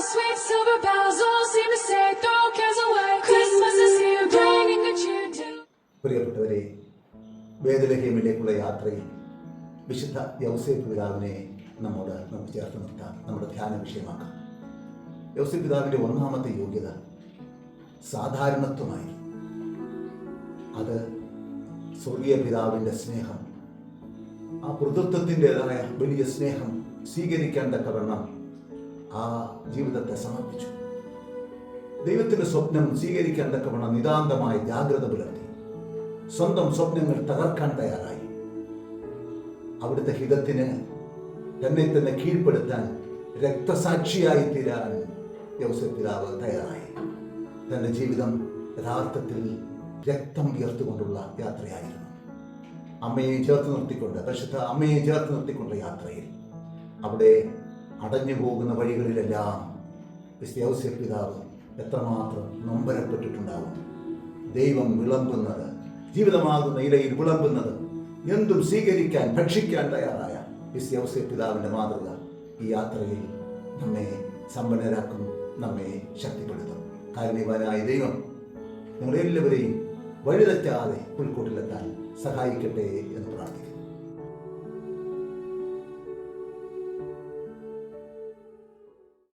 sweet silver bells all seem to say, throw cares away. Christmas is here, bringing good cheer to. പ്രിയപ്പെട്ടവരെ, ബേത്ലഹേമിലേക്കുള്ള യാത്രയിൽ വിശുദ്ധ യൗസേപ്പ് പിതാവിനെ നമുക്ക് ചേർത്ത് നിർത്താം, നമ്മുടെ ധ്യാന വിഷയമാക്കാം. യൗസേപ്പ് പിതാവിൻ്റെ ഒന്നാമത്തെ യോഗ്യത സാധാരണത്വമായി. അത് സ്വർഗീയ പിതാവിൻ്റെ സ്നേഹം, ആ പൃഥുത്വത്തിൻ്റെതായ വലിയ സ്നേഹം സ്വീകരിക്കാൻ തക്കവണ്ണം ആ ജീവിതത്തെ സമർപ്പിച്ചു. ദൈവത്തിൻ്റെ സ്വപ്നം സ്വീകരിക്കാൻ തക്കവണ്ണം നിതാന്തമായി ജാഗ്രത പുലർത്തി. സ്വന്തം സ്വപ്നങ്ങൾ തകർക്കാൻ തയ്യാറായി. അവിടുത്തെ ഹിതത്തിന് തന്നെ തന്നെ കീഴ്പ്പെടുത്താൻ, രക്തസാക്ഷിയായി തീരാൻ യൗസേപ്പ് പിതാവ് തയ്യാറായി. തൻ്റെ ജീവിതം യഥാർത്ഥത്തിൽ രക്തം ഉയർത്തുകൊണ്ടുള്ള യാത്രയായിരുന്നു. അമ്മയെ ചേർത്ത് നിർത്തിക്കൊണ്ട്, പരിശുദ്ധ അമ്മയെ ചേർത്ത് നിർത്തിക്കൊണ്ട യാത്രയിൽ അവിടെ അടഞ്ഞു പോകുന്ന വഴികളിലെല്ലാം യൗസേപ്പ് പിതാവ് എത്രമാത്രം നൊമ്പരപ്പെട്ടിട്ടുണ്ടാവും. ദൈവം വിളമ്പുന്നത്, ജീവിതമാകുന്ന ഇലയിൽ വിളമ്പുന്നത് എന്തും സ്വീകരിക്കാൻ, ഭക്ഷിക്കാൻ തയ്യാറായ യൗസേപ്പ് പിതാവിൻ്റെ മാതൃക ഈ യാത്രയിൽ നമ്മെ സമ്പന്നരാക്കും, നമ്മെ ശക്തിപ്പെടുത്തും. കാരുണ്യവാനായ ദൈവം നിങ്ങളെല്ലാവരെയും വഴിതെറ്റാതെ പുൽക്കൂട്ടിലെത്താൻ സഹായിക്കട്ടെ എന്ന് പ്രാർത്ഥിക്കുന്നു.